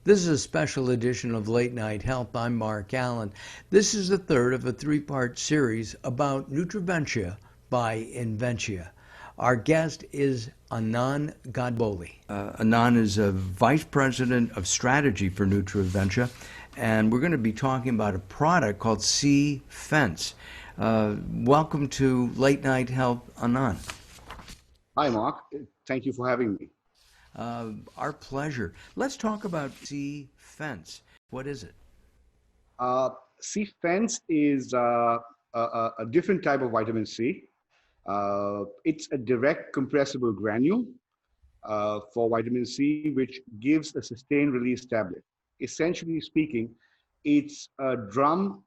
This is a special edition of Late Night Health. I'm Mark Alyn. This is the third of a three-part series about Nutriventia by Inventia. Our guest is Anand Godbole. Anand is a Vice President of Strategy for Nutriventia, and we're going to be talking about a product called scavenge. Welcome to Late Night Health, Anand. Hi, Mark. Thank you for having me. Our pleasure. Let's talk about scavenge. What is it? C-Fence is a different type of vitamin C. It's a direct compressible granule for vitamin C, which gives a sustained release tablet. Essentially speaking, it's a drum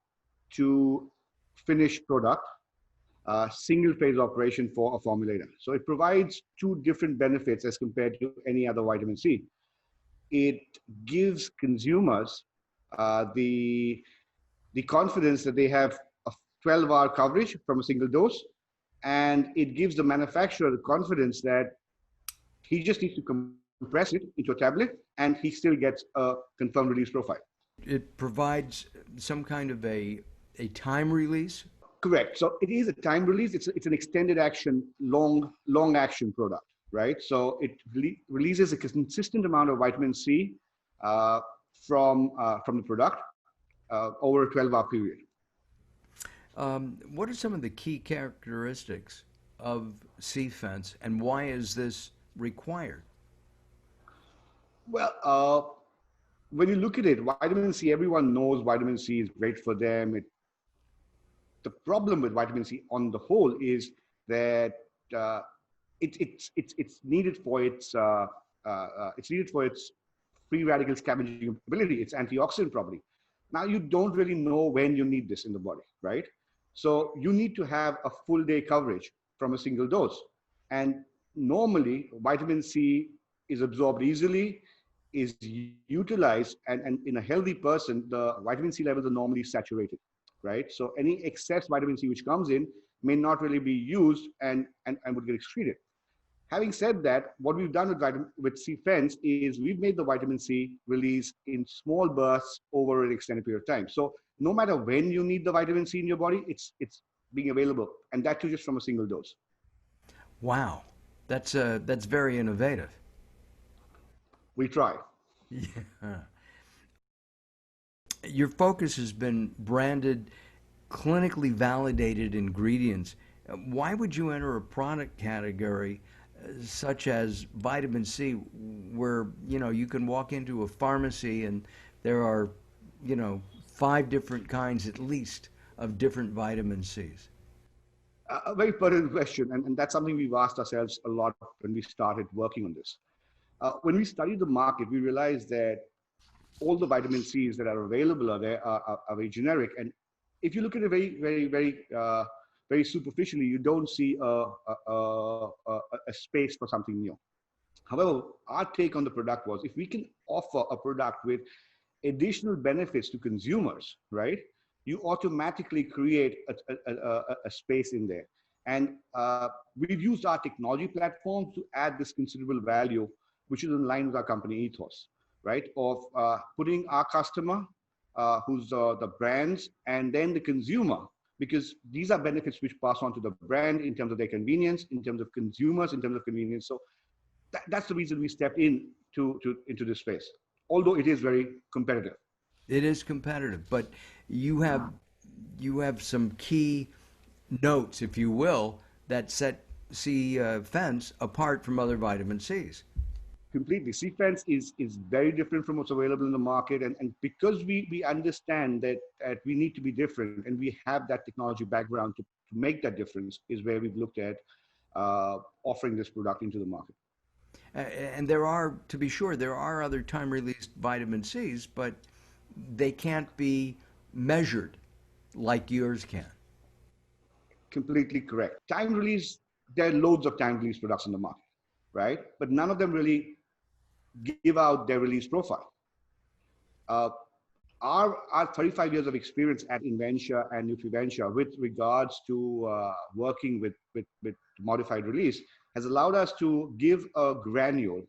to finished product, single phase operation for a formulator. So it provides two different benefits as compared to any other vitamin C. It gives consumers the confidence that they have a 12-hour coverage from a single dose, and it gives the manufacturer the confidence that he just needs to compress it into a tablet and he still gets a confirmed release profile. It provides some kind of a time release. Correct. So it is a time release. It's an extended action, long action product, right? So it releases a consistent amount of vitamin C from the product over a 12-hour period. What are some of the key characteristics of scavenge, and why is this required? Well, when you look at it, vitamin C, everyone knows vitamin C is great for them. The problem with vitamin C on the whole is that it's needed for its free radical scavenging ability, its antioxidant property. Now you don't really know when you need this in the body, right? So you need to have a full day coverage from a single dose. And normally vitamin C is absorbed easily, is utilized, and in a healthy person, the vitamin C levels are normally saturated, right? So any excess vitamin C which comes in may not really be used and would get excreted. Having said that, what we've done with C-Fence is we've made the vitamin C release in small bursts over an extended period of time. So no matter when you need the vitamin C in your body, it's being available, and that too just from a single dose. Wow, that's very innovative. We try. Yeah. Your focus has been branded, clinically validated ingredients. Why would you enter a product category such as vitamin C, where you can walk into a pharmacy and there are 5 different kinds at least of different vitamin C's? A very pertinent question, and that's something we've asked ourselves a lot when we started working on this. When we studied the market, we realized that all the vitamin C's that are available are very generic. And if you look at it very superficially, you don't see a space for something new. However, our take on the product was, if we can offer a product with additional benefits to consumers, right, you automatically create a space in there. And we've used our technology platform to add this considerable value, which is in line with our company ethos, right? Of putting our customer, who's the brands, and then the consumer, because these are benefits which pass on to the brand in terms of their convenience, in terms of consumers, in terms of convenience. So that's the reason we stepped into this space, although it is very competitive. It is competitive, but you have some key notes, if you will, that set C-Fence apart from other vitamin C's. Completely. C-Fence is very different from what's available in the market. And because we understand that we need to be different, and we have that technology background to make that difference, is where we've looked at offering this product into the market. And there are, to be sure, there are other time-released vitamin C's, but they can't be measured like yours can. Completely correct. Time release, there are loads of time release products in the market, right? But none of them really give out their release profile. Our 35 years of experience at Inventia and Nutriventia with regards to working with modified release has allowed us to give a granule,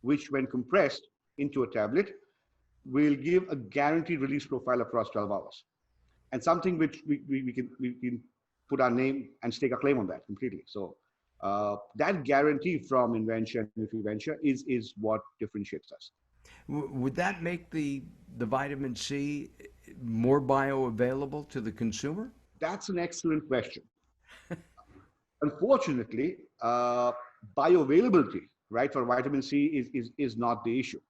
which when compressed into a tablet, will give a guaranteed release profile across 12 hours, and something which we can put our name and stake a claim on that completely. So that guarantee from Inventia and Nutriventia is what differentiates us. Would that make the vitamin C more bioavailable to the consumer? That's an excellent question. Unfortunately, bioavailability, right, for vitamin C is not the issue,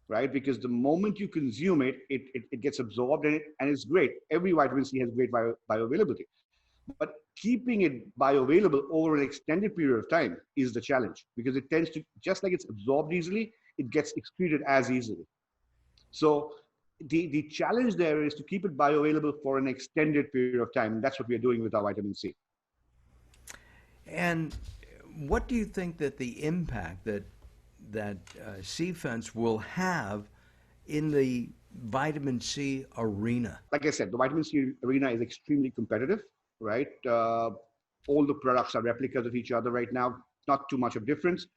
right? Because the moment you consume it, it gets absorbed and it's great. Every vitamin C has great bioavailability. But keeping it bioavailable over an extended period of time is the challenge, because it tends to, just like it's absorbed easily, it gets excreted as easily. So the challenge there is to keep it bioavailable for an extended period of time. That's what we are doing with our vitamin C. And what do you think that the impact that C-Fence will have in the vitamin C arena? Like I said, the vitamin C arena is extremely competitive, right? All the products are replicas of each other right now, not too much of difference.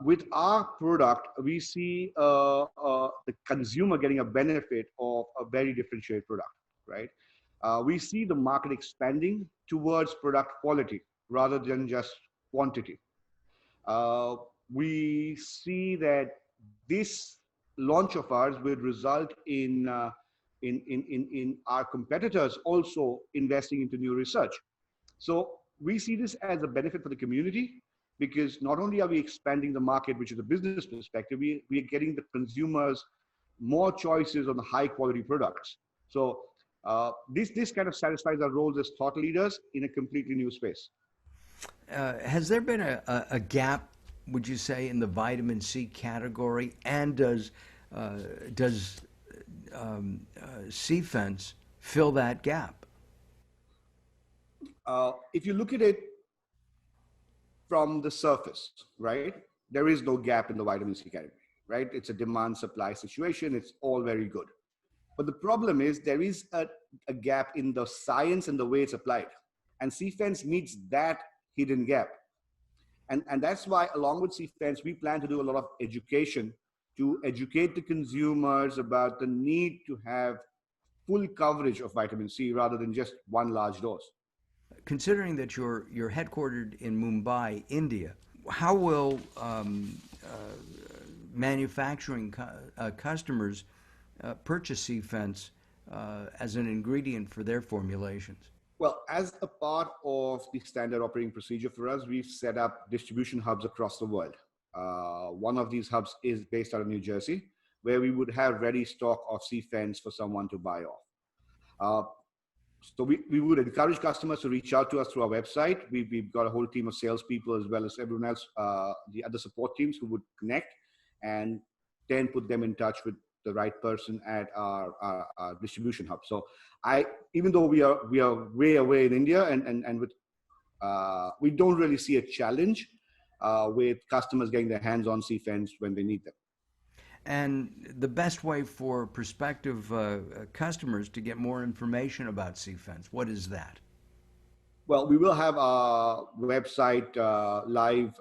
With our product, we see the consumer getting a benefit of a very differentiated product, right? We see the market expanding towards product quality rather than just quantity. Uh, we see that this launch of ours will result in our competitors also investing into new research. So we see this as a benefit for the community, because not only are we expanding the market, which is a business perspective, we are getting the consumers more choices on the high quality products. So this kind of satisfies our roles as thought leaders in a completely new space. Has there been a gap, would you say, in the vitamin C category? And does C-Fence fill that gap? If you look at it from the surface, right, there is no gap in the vitamin C category, right? It's a demand supply situation. It's all very good. But the problem is there is a gap in the science and the way it's applied. And C-Fence meets that hidden gap. And that's why, along with C-Fence, we plan to do a lot of education to educate the consumers about the need to have full coverage of vitamin C rather than just one large dose. Considering that you're headquartered in Mumbai, India, how will manufacturing customers purchase C-Fence as an ingredient for their formulations? Well, as a part of the standard operating procedure for us, we've set up distribution hubs across the world. One of these hubs is based out of New Jersey, where we would have ready stock of C-Fence for someone to buy off. So we would encourage customers to reach out to us through our website. We've got a whole team of salespeople, as well as everyone else, the other support teams, who would connect and then put them in touch with the right person at our distribution hub. So even though we are way away in India, and with we don't really see a challenge with customers getting their hands on C-Fence when they need them. And the best way for prospective customers to get more information about C-Fence, what is that? Well, we will have our website live,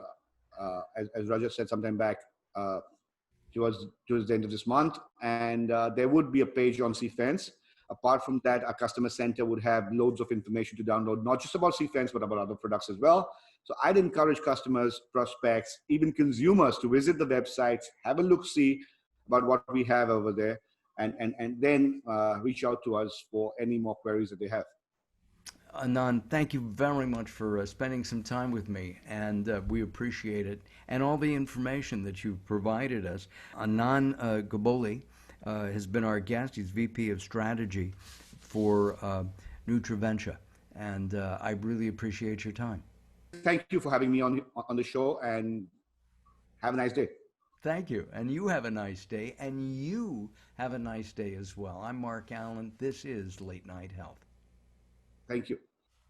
as Raja said sometime back, towards the end of this month. And there would be a page on C-Fence. Apart from that, our customer center would have loads of information to download, not just about C-Fence, but about other products as well. So I'd encourage customers, prospects, even consumers to visit the websites, have a look-see about what we have over there, and then reach out to us for any more queries that they have. Anand, thank you very much for spending some time with me, and we appreciate it, and all the information that you've provided us. Anand Godbole has been our guest. He's VP of Strategy for Nutriventia, and I really appreciate your time. Thank you for having me on the show, and have a nice day. Thank you, and you have a nice day, and you have a nice day as well. I'm Mark Alyn. This is Late Night Health. Thank you.